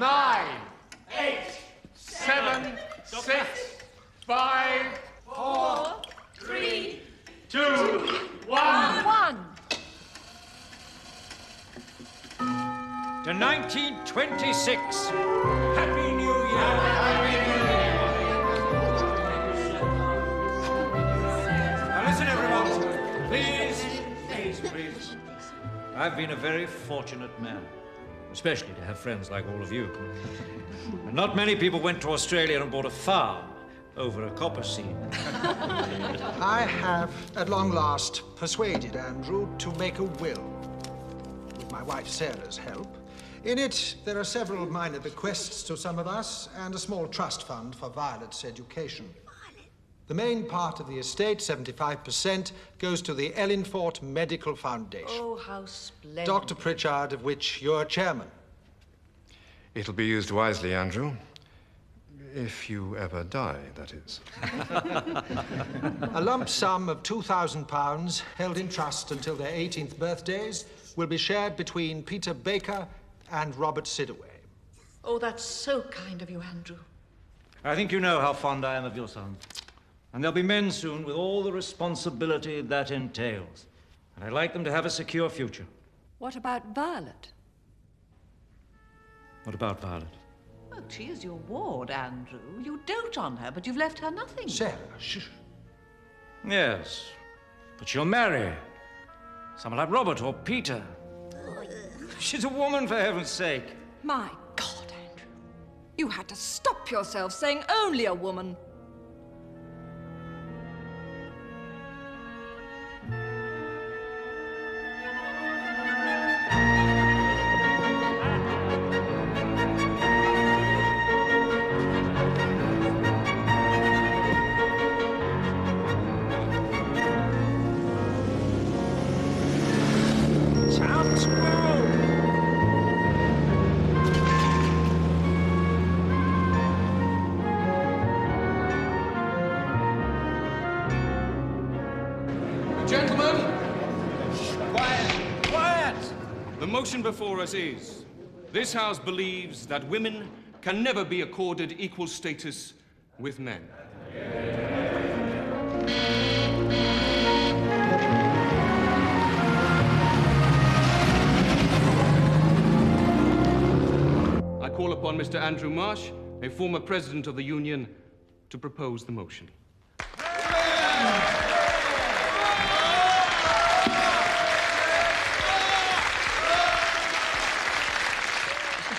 9, 8, 7, 6, 5, 4, 3, 2, 1. To 1926. Happy New Year. Happy New Year. Now listen, everyone. Please. I've been a very fortunate man, especially to have friends like all of you. And not many people went to Australia and bought a farm over a copper seam. I have, at long last, persuaded Andrew to make a will, with my wife Sarah's help. In it, there are several minor bequests to some of us and a small trust fund for Violet's education. The main part of the estate, 75%, goes to the Ellingfort Medical Foundation. Oh, how splendid. Dr. Pritchard, of which you're chairman. It'll be used wisely, Andrew. If you ever die, that is. A lump sum of £2,000 held in trust until their 18th birthdays will be shared between Peter Baker and Robert Sidaway. Oh, that's so kind of you, Andrew. I think you know how fond I am of your son. And there'll be men soon with all the responsibility that entails. And I'd like them to have a secure future. What about Violet? What about Violet? Well, she is your ward, Andrew. You dote on her, but you've left her nothing. Sarah, shh. Yes, but she'll marry someone like Robert or Peter. She's a woman, for heaven's sake. My God, Andrew. You had to stop yourself saying only a woman. The motion before us is, this House believes that women can never be accorded equal status with men. I call upon Mr. Endru Marš, a former president of the Union, to propose the motion.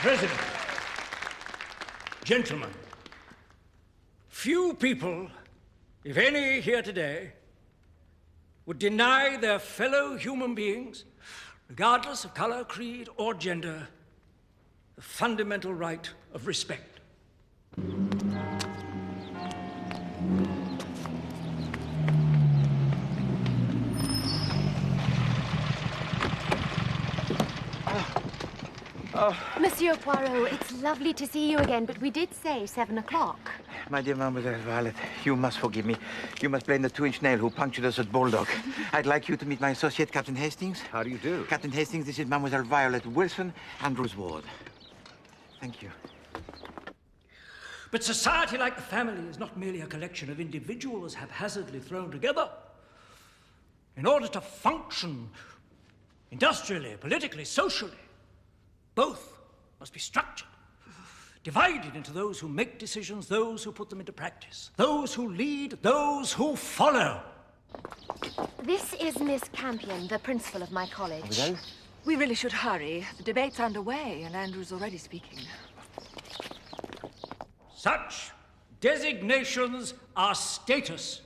President, gentlemen, few people, if any here today, would deny their fellow human beings, regardless of color, creed, or gender, the fundamental right of respect. Monsieur Poirot, it's lovely to see you again, but we did say 7 o'clock. My dear Mademoiselle Violet, you must forgive me. You must blame the 2-inch nail who punctured us at Bulldog. I'd like you to meet my associate, Captain Hastings. How do you do? Captain Hastings, this is Mademoiselle Violet Wilson, Andrew's ward. Thank you. But society, like the family, is not merely a collection of individuals haphazardly thrown together. In order to function industrially, politically, socially, both must be structured, divided into those who make decisions, those who put them into practice, those who lead, those who follow. This is Miss Campion, the principal of my college. Mademoiselle? We really should hurry. The debate's underway, and Andrew's already speaking. Such designations are status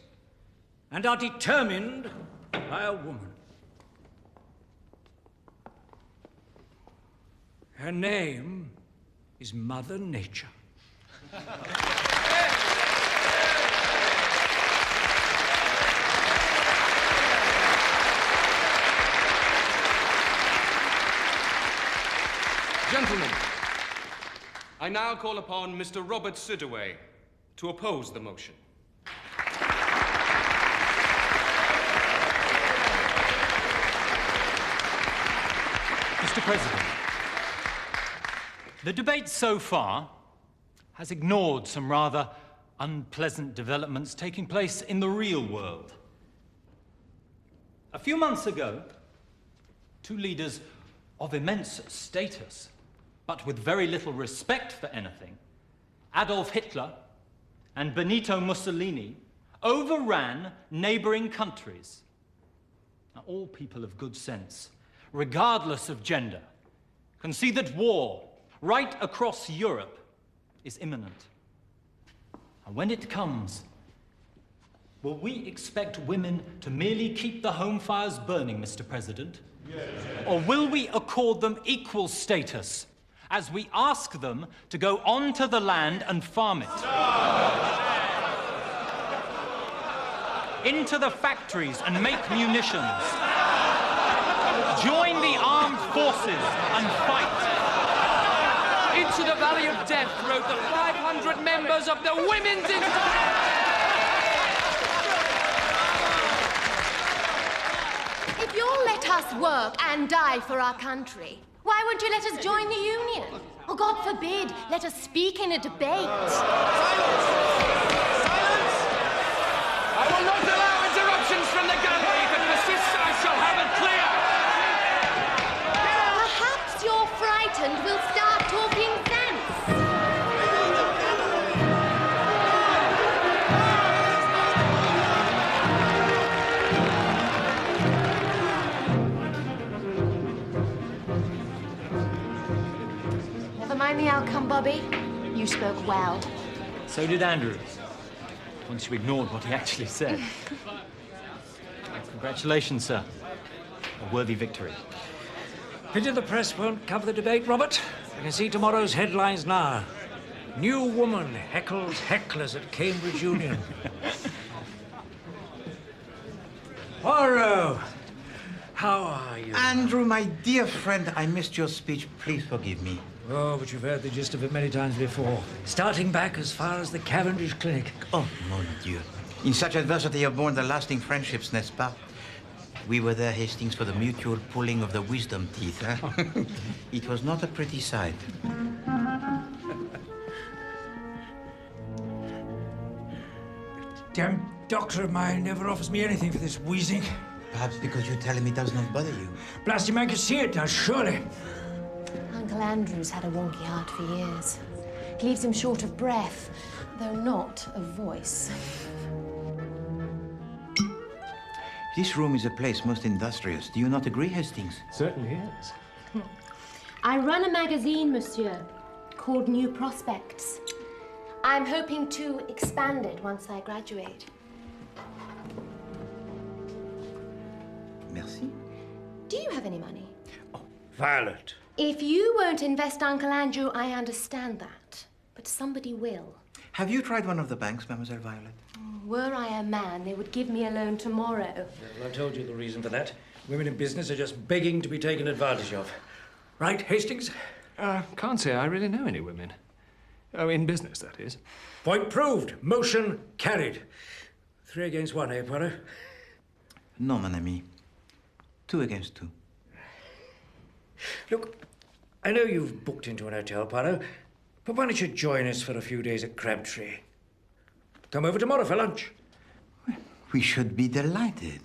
and are determined by a woman. Her name is Mother Nature. Gentlemen, I now call upon Mr. Robert Sidaway to oppose the motion. Mr. President, The debate so far has ignored some rather unpleasant developments taking place in the real world. A few months ago, two leaders of immense status, but with very little respect for anything, Adolf Hitler and Benito Mussolini, overran neighboring countries. Now, all people of good sense, regardless of gender, can see that war right across Europe is imminent. And when it comes, will we expect women to merely keep the home fires burning, Mr. President? Yes. Or will we accord them equal status as we ask them to go onto the land and farm it? Into the factories and make munitions. Join the armed forces and fight. Into the valley of death rode the 500 members of the Women's If you'll let us work and die for our country, why won't you let us join the union? Or, God forbid, let us speak in a debate. Silence! Silence! I will not allow interruptions from the gallery. If it persists, I shall have it clear. Perhaps you're frightened. We'll start talking sense. Never mind the outcome, Bobby. You spoke well. So did Andrew, once you ignored what he actually said. Congratulations, sir. A worthy victory. Pity the press won't cover the debate, Robert. I can see tomorrow's headlines now. New woman heckles hecklers at Cambridge Union. Poaro, how are you? Andrew, my dear friend, I missed your speech. Please forgive me. Oh, but you've heard the gist of it many times before. Starting back as far as the Cavendish Clinic. Oh, mon Dieu. In such adversity are born the lasting friendships, n'est-ce pas? We were there, Hastings, for the mutual pulling of the wisdom teeth, huh? It was not a pretty sight. Damn doctor of mine never offers me anything for this wheezing. Perhaps because you tell him it does not bother you. Blasty man can see it does, surely. Uncle Andrew's had a wonky heart for years. It leaves him short of breath, though not of voice. This room is a place most industrious. Do you not agree, Hastings? Certainly is. I run a magazine, monsieur, called New Prospects. I'm hoping to expand it once I graduate. Merci. Do you have any money? Oh, Violet. If you won't invest, Uncle Andrew, I understand that. But somebody will. Have you tried one of the banks, Mademoiselle Violet? Were I a man, they would give me a loan tomorrow. Well, I told you the reason for that. Women in business are just begging to be taken advantage of. Right, Hastings? Can't say I really know any women. Oh, in business, that is. Point proved. Motion carried. 3 against 1, eh, Poirot? No, mon ami. 2 against 2. Look, I know you've booked into an hotel, Poirot, but why don't you join us for a few days at Crabtree? Come over tomorrow for lunch. We should be delighted.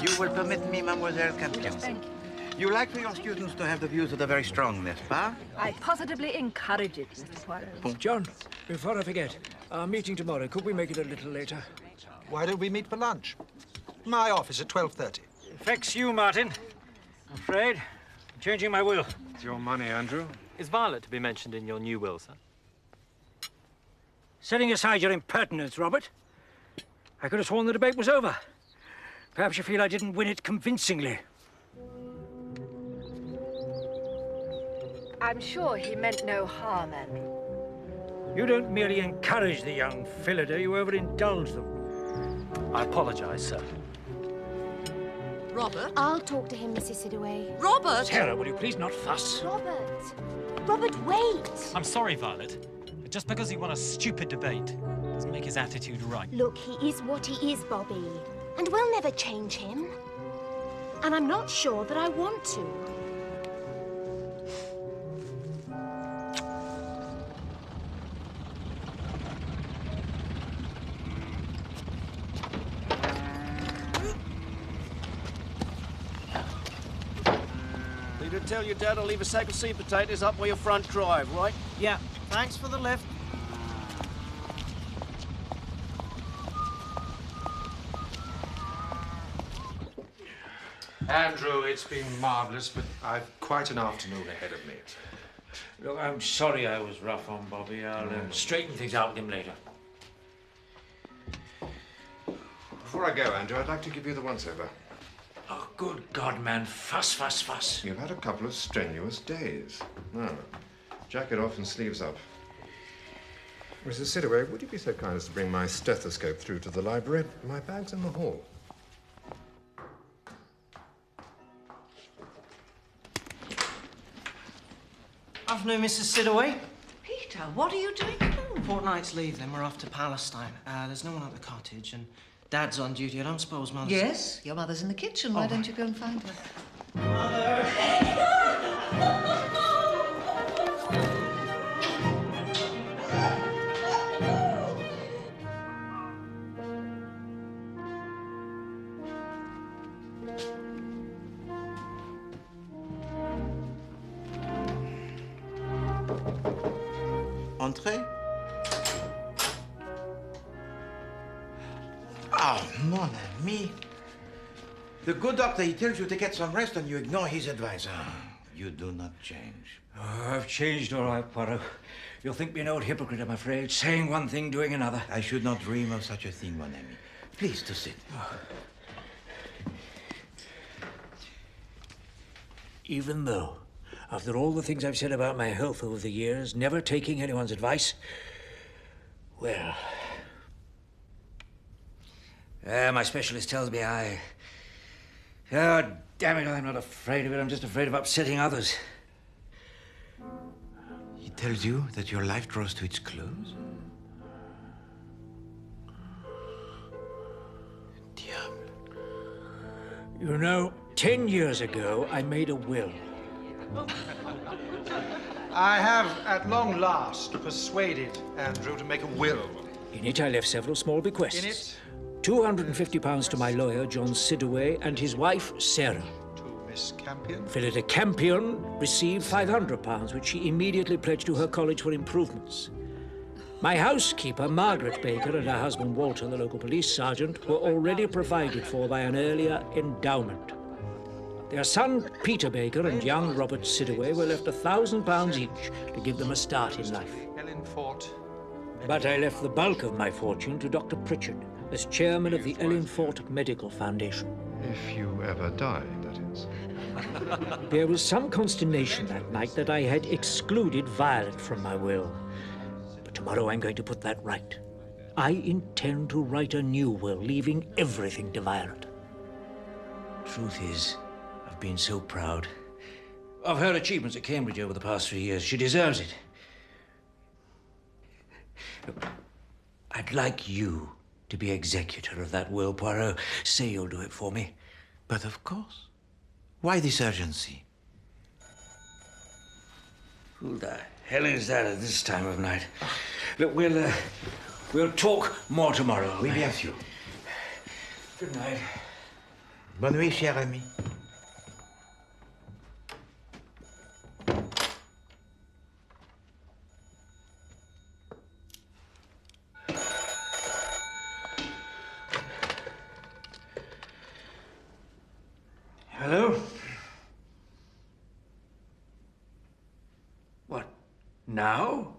You will permit me, Mademoiselle Campion. Thank you. You like for your students to have the views that are very strong, n'est-ce pas? I positively encourage it, Mr. Poirot. John, before I forget, our meeting tomorrow, could we make it a little later? Why don't we meet for lunch? My office at 12:30. Affects you, Martin. I'm afraid. I'm changing my will. It's your money, Andrew. Is Violet to be mentioned in your new will, sir? Setting aside your impertinence, Robert, I could have sworn the debate was over. Perhaps you feel I didn't win it convincingly. I'm sure he meant no harm, Andrew. You don't merely encourage the young Philader, you overindulge them. I apologize, sir. Robert? I'll talk to him, Mrs. Sidaway. Robert! Sarah, will you please not fuss? Robert! Robert, wait! I'm sorry, Violet. But just because he won a stupid debate doesn't make his attitude right. Look, he is what he is, Bobby. And we'll never change him. And I'm not sure that I want to. Tell your dad I'll leave a sack of sweet potatoes up by your front drive, right? Yeah, thanks for the lift. Andrew, it's been marvelous, but I've quite an afternoon ahead of me. Look, I'm sorry I was rough on Bobby. I'll straighten things out with him later. Before I go, Andrew, I'd like to give you the once-over. Oh, good God, man. Fuss, fuss, fuss. You've had a couple of strenuous days. Now, jacket off and sleeves up. Mrs. Sidaway, would you be so kind as to bring my stethoscope through to the library? My bag's in the hall. Afternoon, Mrs. Sidaway. Peter, what are you doing? Fortnight's leave, then we're off to Palestine. There's no one at the cottage, and Dad's on duty. I don't suppose Mother's... Yes, your mother's in the kitchen. Why don't you go and find her? Mother! Entrez. Oh, mon ami. The good doctor, he tells you to get some rest and you ignore his advice. You do not change. Oh, I've changed all right, Poirot. You'll think me an old hypocrite, I'm afraid. Saying one thing, doing another. I should not dream of such a thing, mon ami. Please to sit. Even though, after all the things I've said about my health over the years, never taking anyone's advice, well... my specialist tells me Oh, damn it, I'm not afraid of it. I'm just afraid of upsetting others. He tells you that your life draws to its close? Diable. You know, 10 years ago, I made a will. I have, at long last, persuaded Andrew to make a will. In it, I left several small bequests. In it? £250 to my lawyer, John Sidaway, and his wife, Sarah. To Miss Campion? Philida Campion received £500, which she immediately pledged to her college for improvements. My housekeeper, Margaret Baker, and her husband, Walter, the local police sergeant, were already provided for by an earlier endowment. Their son, Peter Baker, and young Robert Sidaway were left £1,000 each to give them a start in life. But I left the bulk of my fortune to Dr. Pritchard, as chairman of the Ellingfort Medical Foundation. If you ever die, that is. There was some consternation that night that I had excluded Violet from my will. But tomorrow I'm going to put that right. I intend to write a new will, leaving everything to Violet. Truth is, I've been so proud of her achievements at Cambridge over the past 3 years. She deserves it. I'd like you to be executor of that will, Poirot. Say you'll do it for me. But of course. Why this urgency? Who the hell is that at this time of night? Look, we'll talk more tomorrow. Oui, bien sûr. Good night. Bonne nuit, cher ami. Hello? What, now?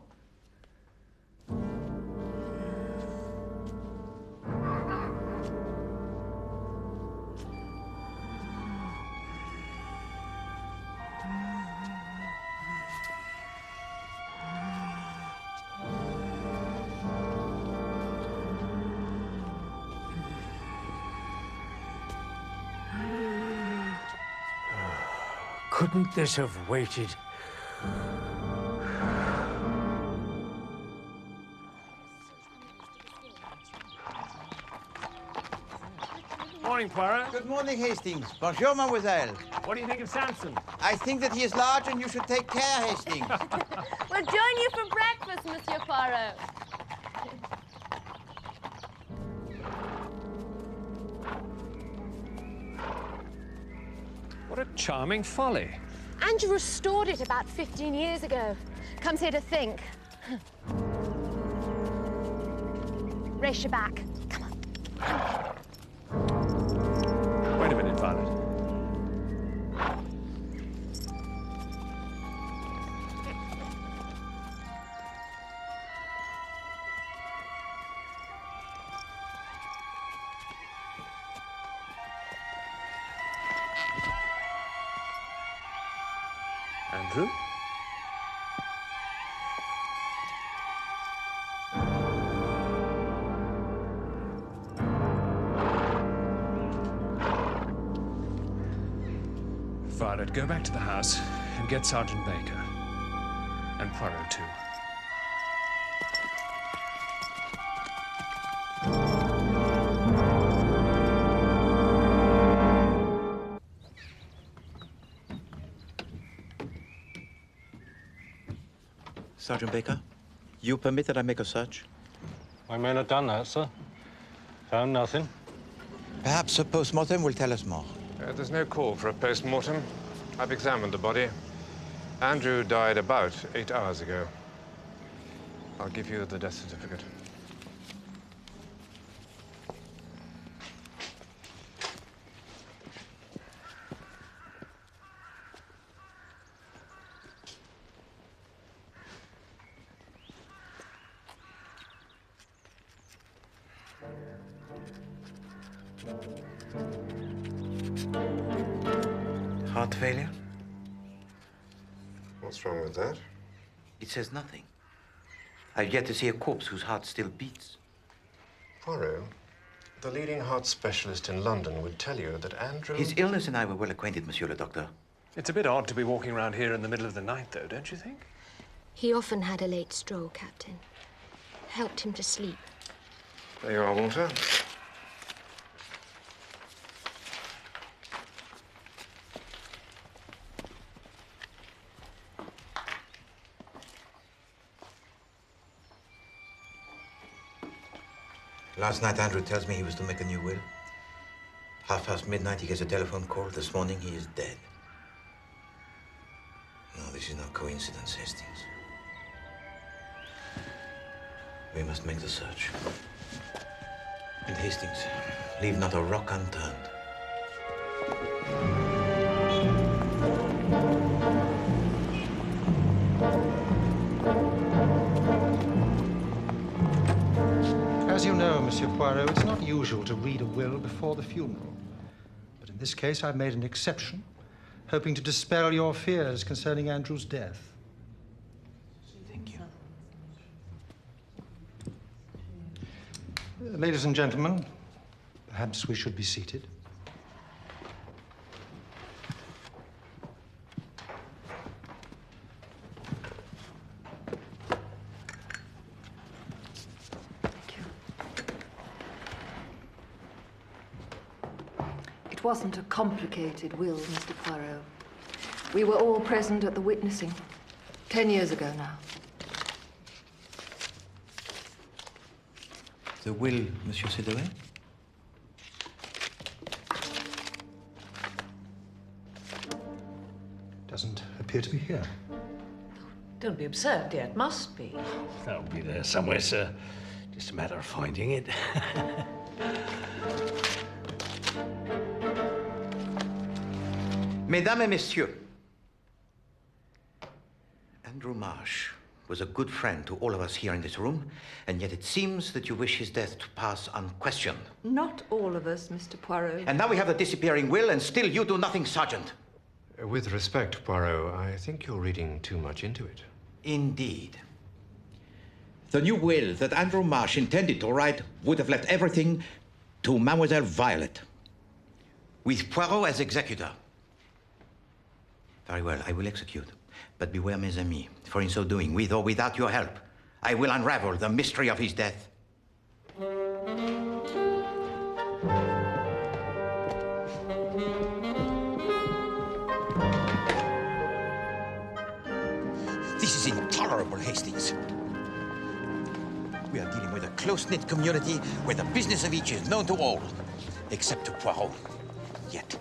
Couldn't this have waited? Morning, Poirot. Good morning, Hastings. Bonjour, mademoiselle. What do you think of Samson? I think that he is large and you should take care, Hastings. We'll join you for breakfast, Monsieur Poirot. What a charming folly. Andrew restored it about 15 years ago. Comes here to think. Race your back. Come on. Wait a minute, Violet. Andrew? Violet, go back to the house and get Sergeant Baker. And Poirot, too. Sergeant Baker, you permit that I make a search? My men have done that, sir. Found nothing. Perhaps a post-mortem will tell us more. There's no call for a post-mortem. I've examined the body. Andrew died about 8 hours ago. I'll give you the death certificate. Heart failure? What's wrong with that? It says nothing. I've yet to see a corpse whose heart still beats. Poirot, the leading heart specialist in London would tell you that Andrew... His illness and I were well acquainted, Monsieur le Docteur. It's a bit odd to be walking around here in the middle of the night, though, don't you think? He often had a late stroll, Captain. Helped him to sleep. There you are, Walter. Last night, Andrew tells me he was to make a new will. midnight, he gets a telephone call. This morning, he is dead. No, this is no coincidence, Hastings. We must make the search. And Hastings, leave not a rock unturned. As you know, Monsieur Poirot, it's not usual to read a will before the funeral. But in this case, I've made an exception, hoping to dispel your fears concerning Andrew's death. Thank you. Ladies and gentlemen, perhaps we should be seated. It wasn't a complicated will, Mr. Poirot. We were all present at the witnessing 10 years ago now. The will, Monsieur Cédric? Doesn't appear to be here. Don't be absurd, dear. It must be. That'll be there somewhere, sir. Just a matter of finding it. Mesdames et messieurs, Endru Marš was a good friend to all of us here in this room, and yet it seems that you wish his death to pass unquestioned. Not all of us, Mr. Poirot. And now we have the disappearing will, and still you do nothing, Sergeant. With respect, Poirot, I think you're reading too much into it. Indeed. The new will that Endru Marš intended to write would have left everything to Mademoiselle Violet, with Poirot as executor. Very well, I will execute. But beware, mes amis, for in so doing, with or without your help, I will unravel the mystery of his death. with a close-knit community where the business of each is known to all, except to Poirot. Yet.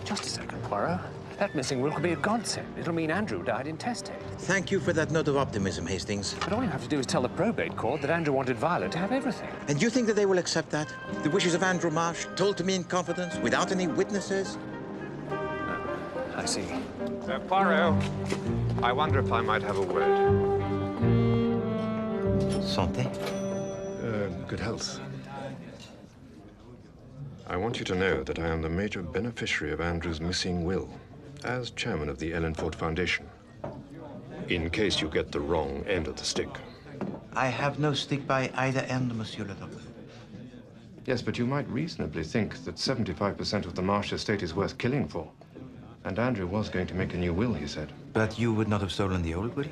Just a second, Poirot. That missing will be a godsend. It'll mean Andrew died intestate. Thank you for that note of optimism, Hastings. But all you have to do is tell the probate court that Andrew wanted Violet to have everything. And you think that they will accept that? The wishes of Endru Marš, told to me in confidence, without any witnesses? I see. Poirot, I wonder if I might have a word. Santé. Good health. I want you to know that I am the major beneficiary of Andrew's missing will, as chairman of the Ellen Ford Foundation, in case you get the wrong end of the stick. I have no stick by either end, Monsieur le Docteur. Yes, but you might reasonably think that 75% of the Marsh estate is worth killing for. And Andrew was going to make a new will, he said. But you would not have stolen the old will,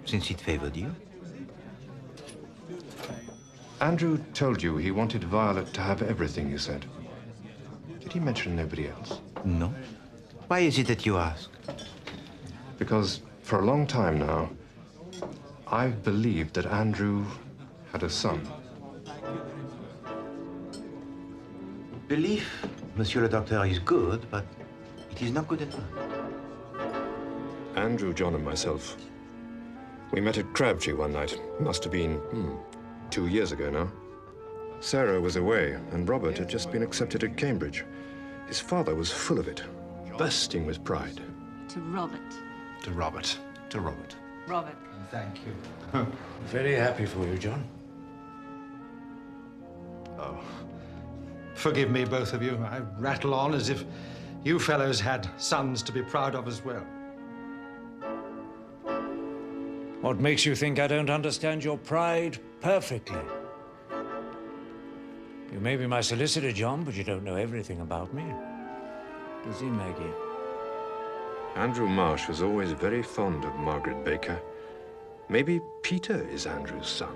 since it favored you? Andrew told you he wanted Violet to have everything, you said. Did he mention nobody else? No. Why is it that you ask? Because for a long time now, I've believed that Andrew had a son. Belief, Monsieur le Docteur, is good, but it is not good enough. Andrew, John, and myself, we met at Crabtree one night. Must have been 2 years ago now. Sarah was away, and Robert had just been accepted at Cambridge. His father was full of it, bursting with pride. To Robert. To Robert. To Robert. Robert. Thank you. Very happy for you, John. Oh. Forgive me, both of you. I rattle on as if you fellows had sons to be proud of as well. What makes you think I don't understand your pride perfectly? You may be my solicitor, John, but you don't know everything about me. Does he, Maggie? Endru Marš was always very fond of Margaret Baker. Maybe Peter is Andrew's son.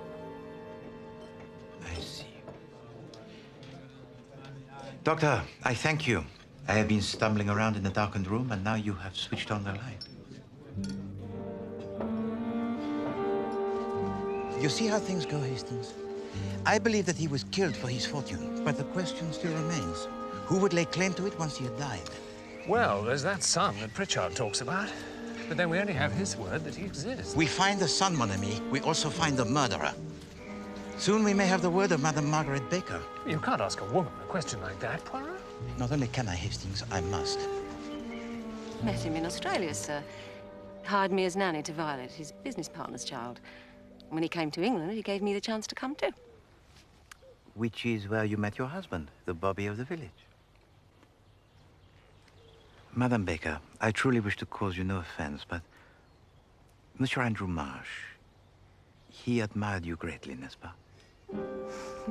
I see. Doctor, I thank you. I have been stumbling around in the darkened room, and now you have switched on the light. You see how things go, Hastings? I believe that he was killed for his fortune, but the question still remains. Who would lay claim to it once he had died? Well, there's that son that Pritchard talks about. But then we only have his word that he exists. We find the son, mon ami. We also find the murderer. Soon we may have the word of Madame Margaret Baker. You can't ask a woman a question like that, Poirot. Not only can I, Hastings, I must. Met him in Australia, sir. Hired me as nanny to Violet, his business partner's child. When he came to England, he gave me the chance to come too. Which is where you met your husband, the bobby of the village. Madame Baker, I truly wish to cause you no offense, but Monsieur Endru Marš, he admired you greatly, n'est-ce pas?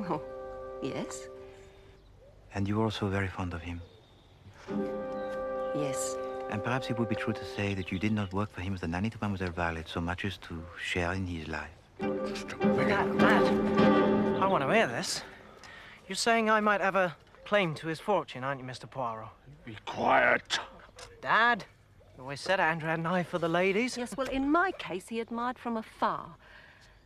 Oh, yes. And you were also very fond of him? Yes. And perhaps it would be true to say that you did not work for him as the nanny to Mademoiselle Violet so much as to share in his life. Dad, I want to hear this. You're saying I might have a claim to his fortune, aren't you, Mr. Poirot? Be quiet. Dad, you always said Andrew had an eye for the ladies. Yes, well, in my case, he admired from afar.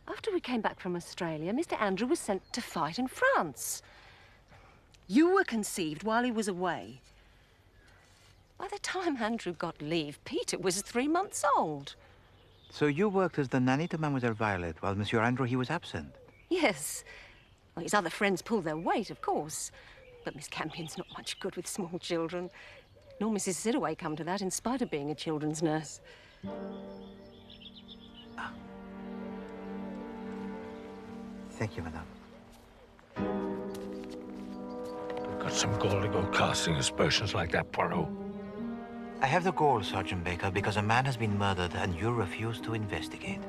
After we came back from Australia, Mr. Andrew was sent to fight in France. You were conceived while he was away. By the time Andrew got leave, Peter was 3 months old. So you worked as the nanny to Mademoiselle Violet while Monsieur Endru, he was absent? Yes. Well, his other friends pulled their weight, of course. But Miss Campion's not much good with small children. Nor Mrs. Sidaway come to that, in spite of being a children's nurse. Ah. Thank you, madame. Got some gall to go casting aspersions like that, Poirot. I have the gall, Sergeant Baker, because a man has been murdered and you refuse to investigate.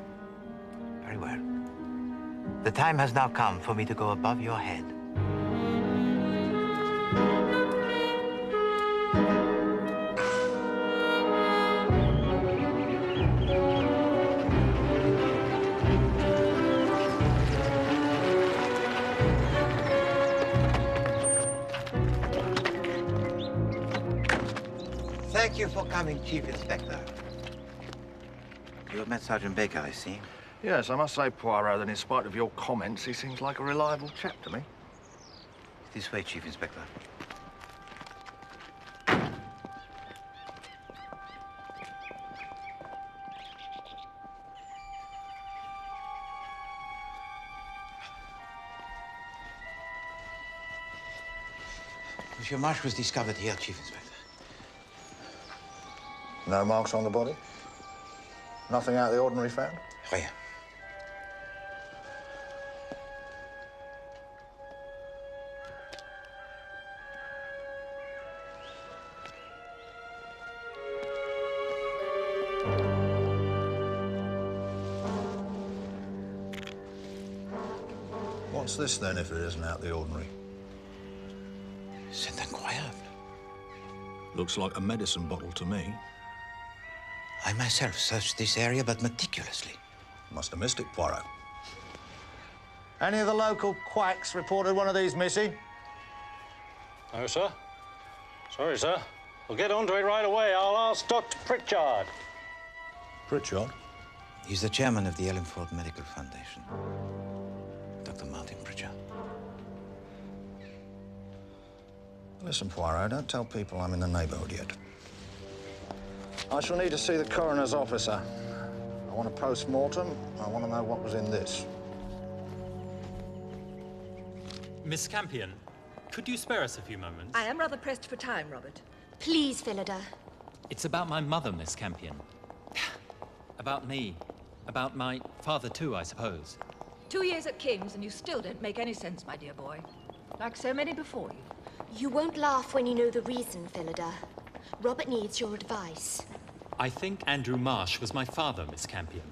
Very well. The time has now come for me to go above your head. Thank you for coming, Chief Inspector. You have met Sergeant Baker, I see. Yes, I must say, Poirot, that in spite of your comments, he seems like a reliable chap to me. This way, Chief Inspector. Monsieur Marsh was discovered here, Chief Inspector. No marks on the body? Nothing out of the ordinary found? Rien. What's this, then, if it isn't out of the ordinary? C'est incroyable. Looks like a medicine bottle to me. I myself searched this area, but meticulously. Must have missed it, Poirot. Any of the local quacks reported one of these missing? No, sir. Sorry, sir. We'll get onto it right away. I'll ask Dr. Pritchard. Pritchard? He's the chairman of the Ellenford Medical Foundation. Dr. Martin Pritchard. Listen, Poirot, don't tell people I'm in the neighborhood yet. I shall need to see the coroner's officer. I want a post-mortem. I want to know what was in this. Miss Campion, could you spare us a few moments? I am rather pressed for time, Robert. Please, Phillida. It's about my mother, Miss Campion. About me. About my father, too, I suppose. 2 years at King's and you still don't make any sense, my dear boy. Like so many before you. You won't laugh when you know the reason, Phillida. Robert needs your advice. I think Endru Marsh was my father, Miss Campion.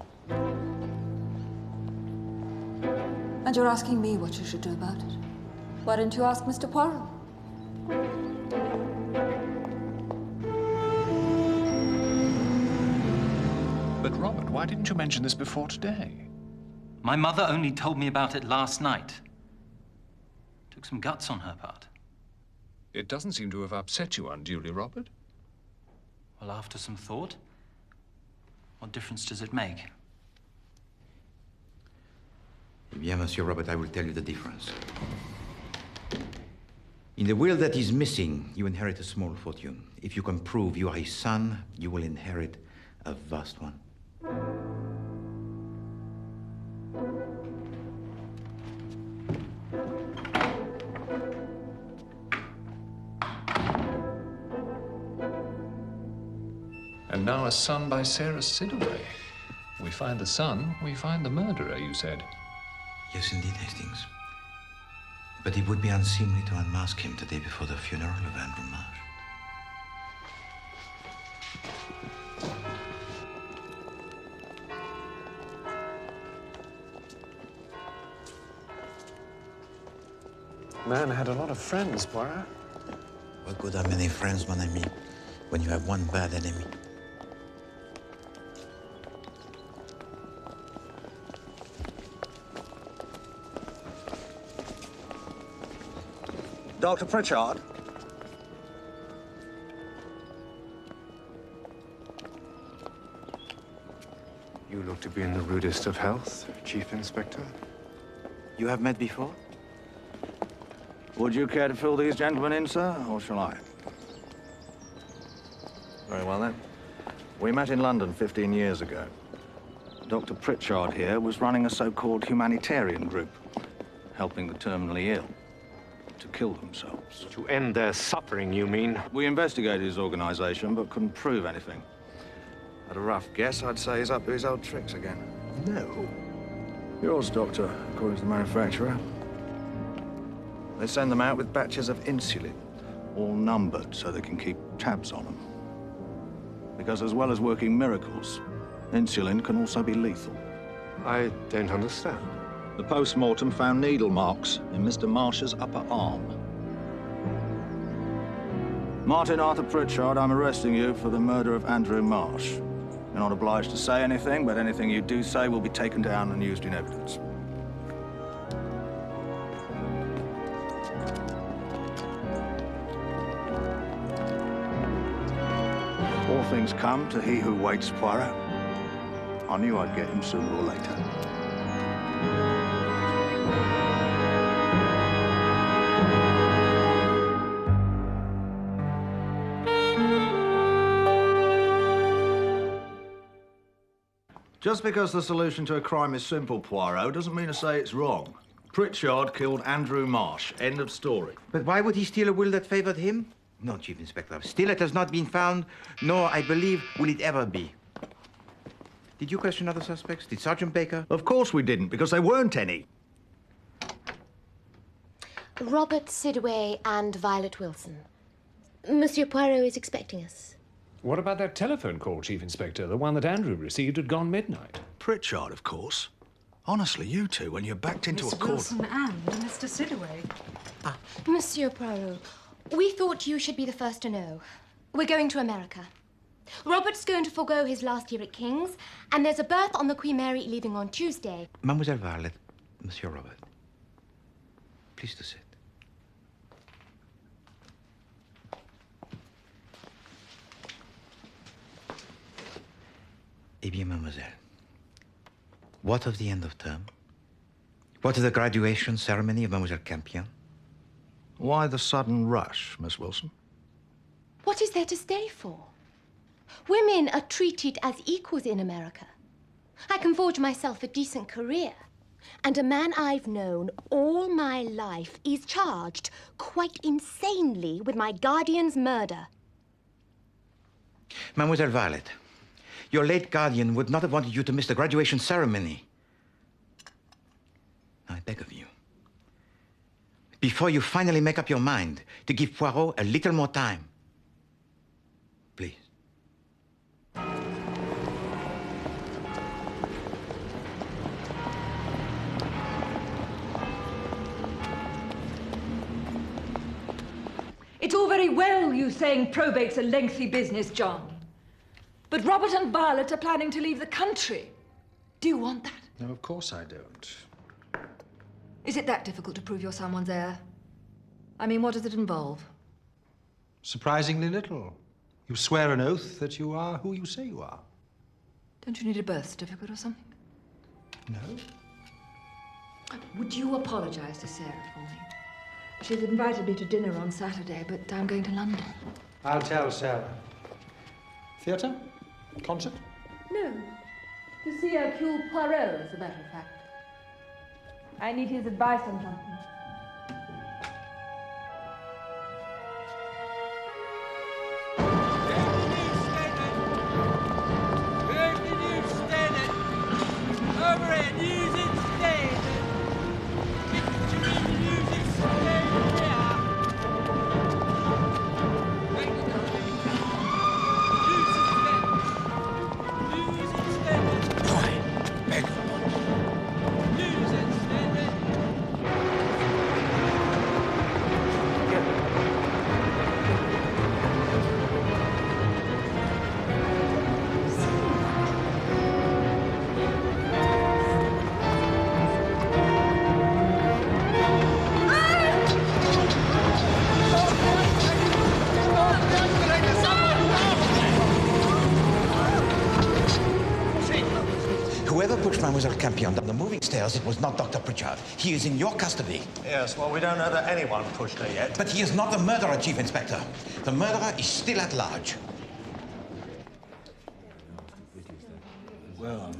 And you're asking me what you should do about it? Why didn't you ask Mr. Poirot? But Robert, why didn't you mention this before today? My mother only told me about it last night. Took some guts on her part. It doesn't seem to have upset you unduly, Robert. Well, after some thought, what difference does it make? Eh bien, Monsieur Robert, I will tell you the difference. In the will that is missing, you inherit a small fortune. If you can prove you are his son, you will inherit a vast one. And now a son by Sarah Sidaway. We find the son, we find the murderer, you said. Yes, indeed, Hastings. But it would be unseemly to unmask him the day before the funeral of Endru Marsh. Man had a lot of friends, Poirot. What good are many friends, mon ami, when you have one bad enemy? Dr. Pritchard? You look to be in the rudest of health, Chief Inspector. You have met before? Would you care to fill these gentlemen in, sir, or shall I? Very well, then. We met in London 15 years ago. Dr. Pritchard here was running a so-called humanitarian group, helping the terminally ill to kill themselves. To end their suffering, you mean? We investigated his organization, but couldn't prove anything. At a rough guess, I'd say he's up to his old tricks again. No. Yours, Doctor, according to the manufacturer. They send them out with batches of insulin, all numbered so they can keep tabs on them. Because as well as working miracles, insulin can also be lethal. I don't understand. The post-mortem found needle marks in Mr. Marsh's upper arm. Martin Arthur Pritchard, I'm arresting you for the murder of Endru Marsh. You're not obliged to say anything, but anything you do say will be taken down and used in evidence. All things come to he who waits, Poirot. I knew I'd get him sooner or later. Just because the solution to a crime is simple, Poirot, doesn't mean to say it's wrong. Pritchard killed Endru Marsh. End of story. But why would he steal a will that favored him? No, Chief Inspector. Still, it has not been found, nor, I believe, will it ever be. Did you question other suspects? Did Sergeant Baker? Of course we didn't, because there weren't any. Robert Sidaway and Violet Wilson. Monsieur Poirot is expecting us. What about that telephone call, Chief Inspector? The one that Andrew received at gone midnight. Pritchard, of course. Honestly, you two, when you're backed into Miss a corner... Wilson and Mr. Sidaway. Monsieur Poirot, we thought you should be the first to know. We're going to America. Robert's going to forego his last year at King's, and there's a berth on the Queen Mary leaving on Tuesday. Mademoiselle Violet, Monsieur Robert, please to sit. Eh bien, mademoiselle, what of the end of term? What of the graduation ceremony of Mademoiselle Campion? Why the sudden rush, Miss Wilson? What is there to stay for? Women are treated as equals in America. I can forge myself a decent career. And a man I've known all my life is charged, quite insanely, with my guardian's murder. Mademoiselle Violet, your late guardian would not have wanted you to miss the graduation ceremony. Now, I beg of you, before you finally make up your mind, to give Poirot a little more time. Please. It's all very well you saying probate's a lengthy business, John. But Robert and Violet are planning to leave the country. Do you want that? No, of course I don't. Is it that difficult to prove you're someone's heir? I mean, what does it involve? Surprisingly little. You swear an oath that you are who you say you are. Don't you need a birth certificate or something? No? Would you apologize to Sarah for me? She's invited me to dinner on Saturday, but I'm going to London. I'll tell Sarah. Theatre? Concert? No. To see Hercule Poirot, as a matter of fact. I need his advice on something. Where did you stand it? Over it, use it, stand it. Picture it, use it, stand it. Mademoiselle Campion down the moving stairs, it was not Dr. Pritchard. He is in your custody. Yes, well, we don't know that anyone pushed her yet. But he is not the murderer, Chief Inspector. The murderer is still at large. Well,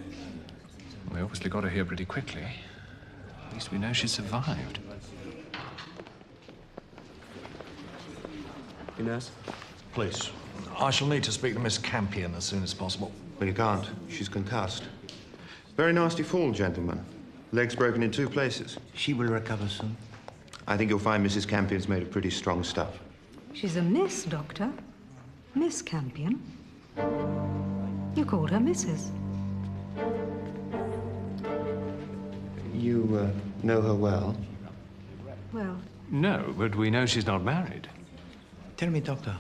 we obviously got her here pretty quickly. At least we know she survived. Nurse? Please. I shall need to speak to Miss Campion as soon as possible. Well, you can't. She's concussed. Very nasty fall, gentlemen. Legs broken in 2 places. She will recover soon. I think you'll find Mrs. Campion's made of pretty strong stuff. She's a miss, Doctor. Miss Campion. You called her Mrs. You, know her well? Well... No, but we know she's not married. Tell me, Doctor,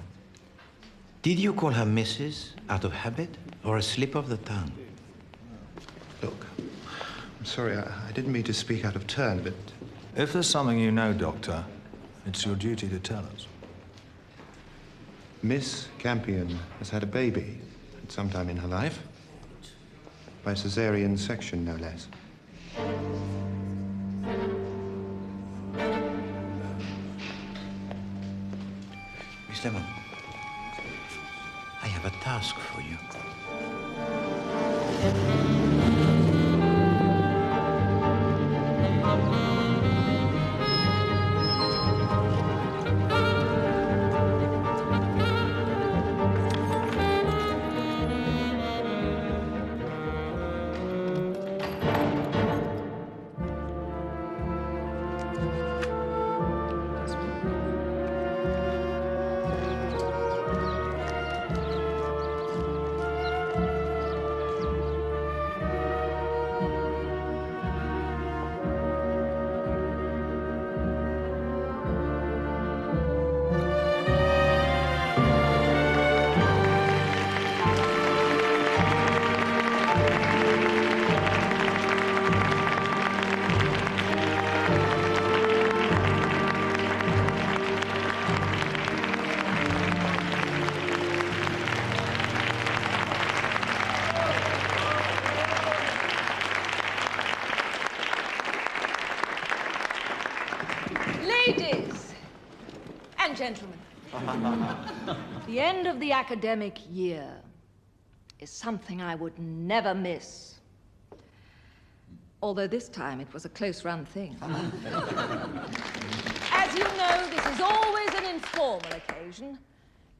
did you call her Mrs. out of habit or a slip of the tongue? Look, I'm sorry, I didn't mean to speak out of turn, but... If there's something you know, Doctor, it's your duty to tell us. Miss Campion has had a baby at some time in her life. By caesarean section, no less. Miss Lemon, I have a task for you. And gentlemen, the end of the academic year is something I would never miss. Although this time it was a close-run thing. As you know, this is always an informal occasion,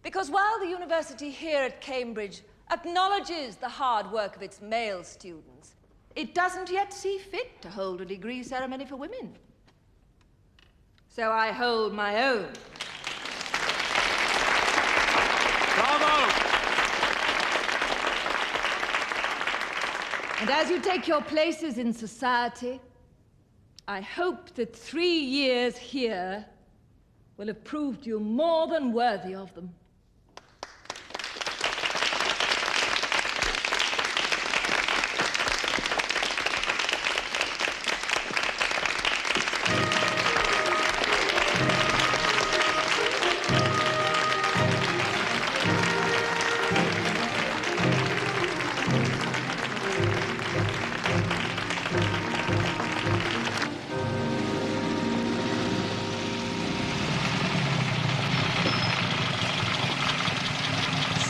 because while the university here at Cambridge acknowledges the hard work of its male students, it doesn't yet see fit to hold a degree ceremony for women. So I hold my own. Bravo! And as you take your places in society, I hope that 3 years here will have proved you more than worthy of them.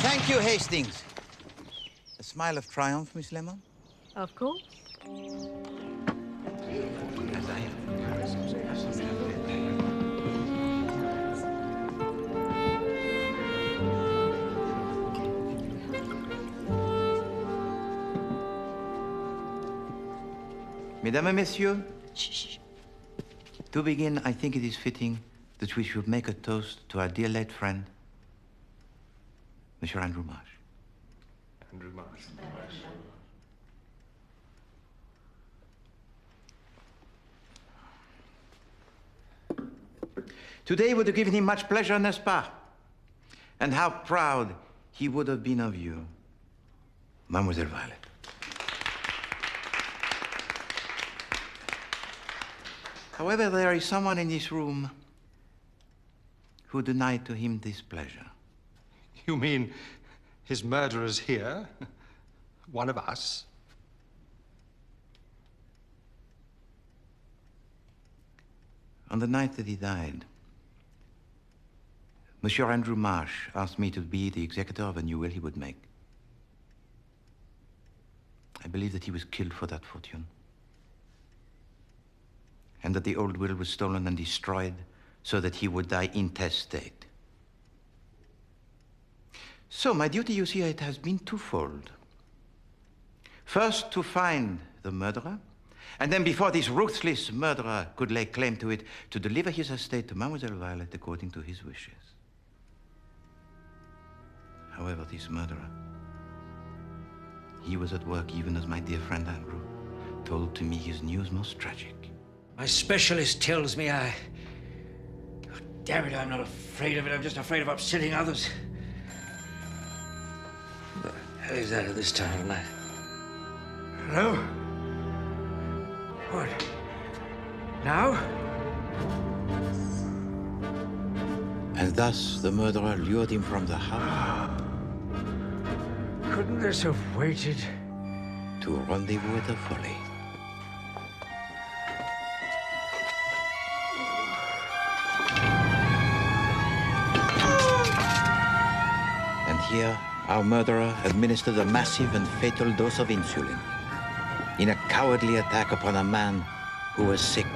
Thank you, Hastings. A smile of triumph, Miss Lemon? Of course. Mesdames et Messieurs, to begin, I think it is fitting that we should make a toast to our dear late friend, Monsieur Endru Marš. Endru Marš. Today would have given him much pleasure, n'est-ce pas? And how proud he would have been of you, Mademoiselle Violet. However, there is someone in this room who denied to him this pleasure. You mean his murderer's here? One of us? On the night that he died, Monsieur Endru Marš asked me to be the executor of a new will he would make. I believe that he was killed for that fortune, and that the old will was stolen and destroyed so that he would die intestate. So my duty, you see, it has been twofold. First, to find the murderer, and then before this ruthless murderer could lay claim to it, to deliver his estate to Mademoiselle Violet according to his wishes. However, this murderer, he was at work even as my dear friend Andrew told to me his news most tragic. My specialist tells me oh, damn it, I'm not afraid of it. I'm just afraid of upsetting others. What the hell is that at this time of night? Hello? What? Now? And thus the murderer lured him from the house. Couldn't this have waited? To rendezvous at the folly. And here, our murderer administered a massive and fatal dose of insulin in a cowardly attack upon a man who was sick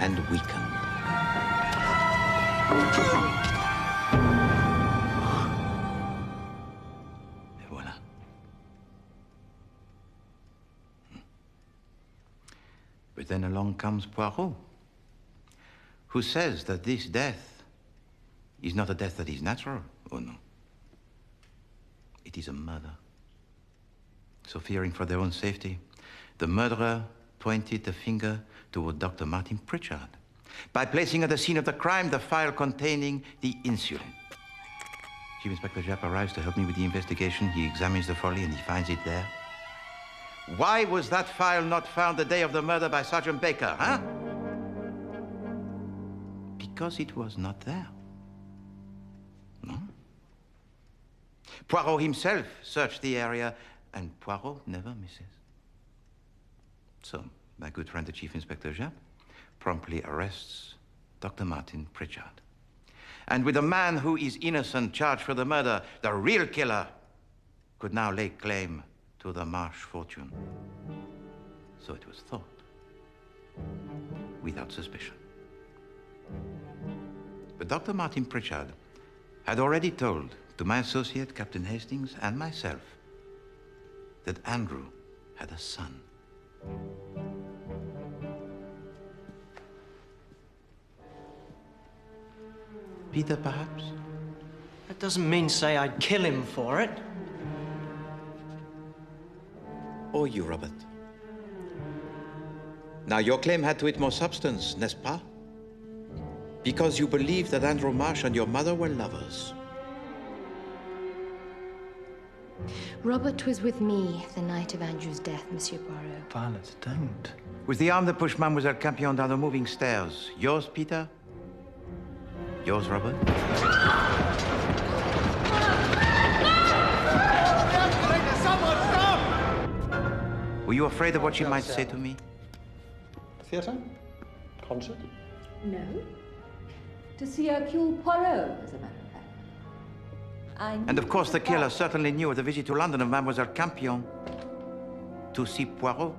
and weakened. Et voilà. But then along comes Poirot, who says that this death is not a death that is natural. Oh no. It is a murder. So fearing for their own safety, the murderer pointed the finger toward Dr. Martin Pritchard by placing at the scene of the crime the file containing the insulin. Chief Inspector Japp arrives to help me with the investigation. He examines the folly and he finds it there. Why was that file not found the day of the murder by Sergeant Baker, huh? Because it was not there. No? Poirot himself searched the area, and Poirot never misses. So, my good friend, the Chief Inspector Japp, promptly arrests Dr. Martin Pritchard. And with a man who is innocent charged for the murder, the real killer could now lay claim to the Marsh fortune. So it was thought, without suspicion. But Dr. Martin Pritchard had already told to my associate, Captain Hastings, and myself, that Andrew had a son. Peter, perhaps? That doesn't mean say I'd kill him for it. Or you, Robert. Now, your claim had to it more substance, n'est-ce pas? Because you believed that Endru Marš and your mother were lovers. Robert was with me the night of Andrew's death, Monsieur Poirot. Violet, don't. With the arm that pushed Mademoiselle Campion down the moving stairs. Yours, Peter? Yours, Robert? Someone stop! Were you afraid of what she might say to me? Theatre? Concert? No. To see Hercule Poirot, as a matter of fact. And of course, the killer certainly knew of the visit to London of Mademoiselle Campion to see Poirot.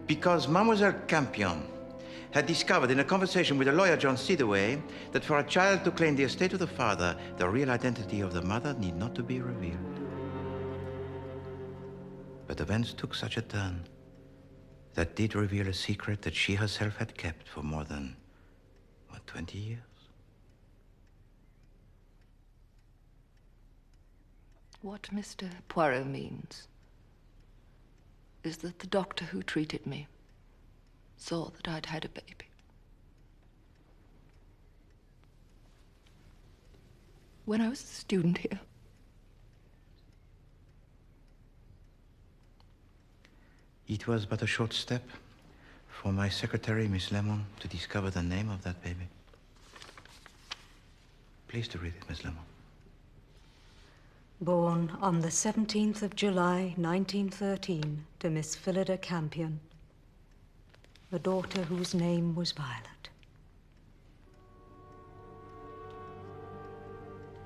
Because Mademoiselle Campion had discovered in a conversation with the lawyer John Sidaway that for a child to claim the estate of the father, the real identity of the mother need not to be revealed. But events took such a turn that did reveal a secret that she herself had kept for more than, what, 20 years? What Mr. Poirot means is that the doctor who treated me saw that I'd had a baby. When I was a student here. It was but a short step for my secretary, Miss Lemon, to discover the name of that baby. Please to read it, Miss Lemon. Born on the 17th of July, 1913, to Miss Phillida Campion, a daughter whose name was Violet.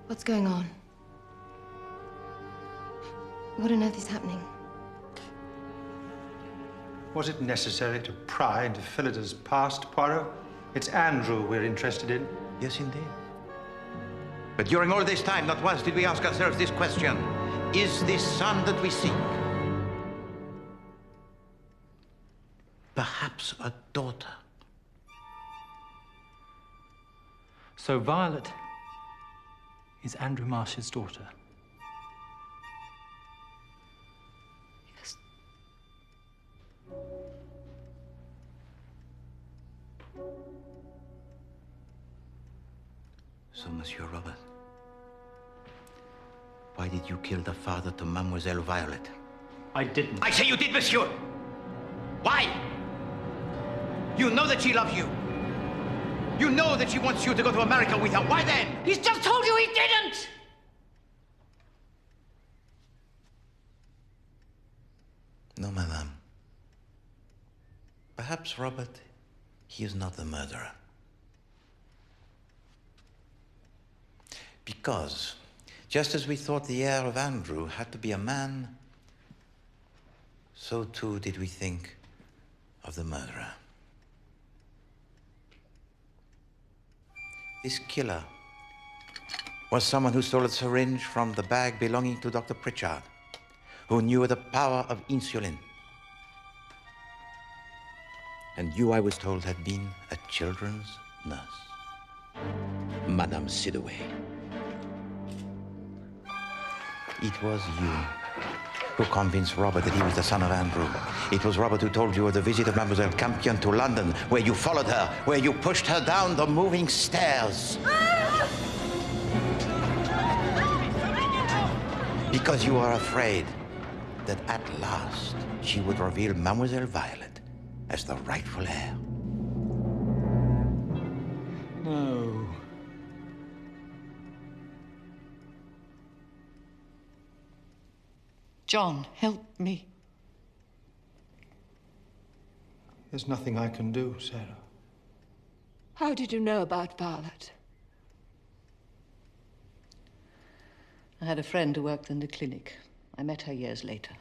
What's going on? What on earth is happening? Was it necessary to pry into Phillida's past, Poirot? It's Andrew we're interested in. Yes, indeed. But during all this time, not once did we ask ourselves this question. Is this son that we seek perhaps a daughter? So Violet is Endru Marš's daughter? Yes. So, Monsieur Robert, why did you kill the father to Mademoiselle Violet? I didn't. I say you did, Monsieur! Why? You know that she loves you. You know that she wants you to go to America with her. Why then? He's just told you he didn't! No, madame. Perhaps, Robert, he is not the murderer. Because, just as we thought the heir of Andrew had to be a man, so too did we think of the murderer. This killer was someone who stole a syringe from the bag belonging to Dr. Pritchard, who knew the power of insulin. And you, I was told, had been a children's nurse. Madame Sidaway. It was you who convinced Robert that he was the son of Andrew. It was Robert who told you of the visit of Mademoiselle Campion to London, where you followed her, where you pushed her down the moving stairs. Because you are afraid that at last she would reveal Mademoiselle Violet as the rightful heir. No. John, help me. There's nothing I can do, Sarah. How did you know about Violet? I had a friend who worked in the clinic. I met her years later.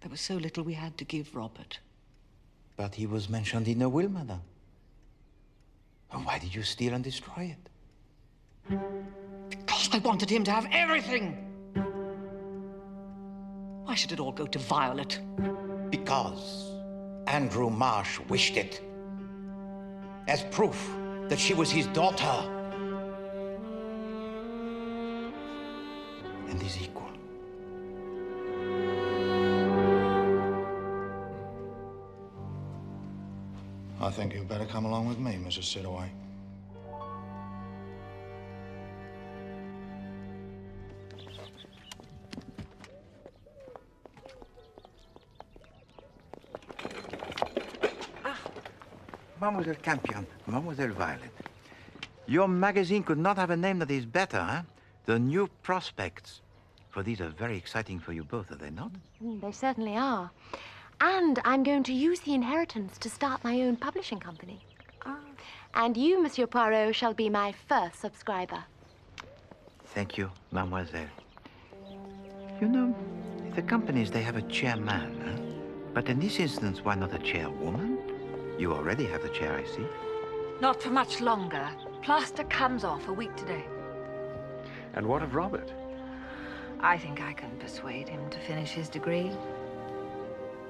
There was so little we had to give Robert. But he was mentioned in the will, madame. Why did you steal and destroy it? Because I wanted him to have everything! Why should it all go to Violet? Because Endru Marš wished it. As proof that she was his daughter. And is equal. I think you'd better come along with me, Mrs. Sidaway. Mademoiselle Campion, Mademoiselle Violet. Your magazine could not have a name that is better, huh? The New Prospects. For these are very exciting for you both, are they not? They certainly are. And I'm going to use the inheritance to start my own publishing company. And you, Monsieur Poirot, shall be my first subscriber. Thank you, mademoiselle. You know, the companies, they have a chairman, huh? But in this instance, why not a chairwoman? You already have the chair, I see. Not for much longer. Plaster comes off a week today. And what of Robert? I think I can persuade him to finish his degree.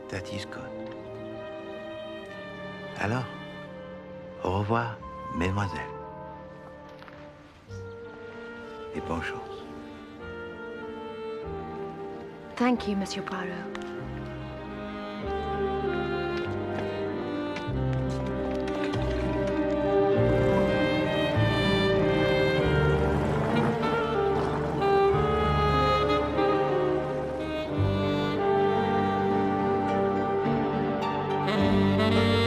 That is good. Alors, au revoir, mesdemoiselles. Et bonne chance. Thank you, Monsieur Poirot. Thank you.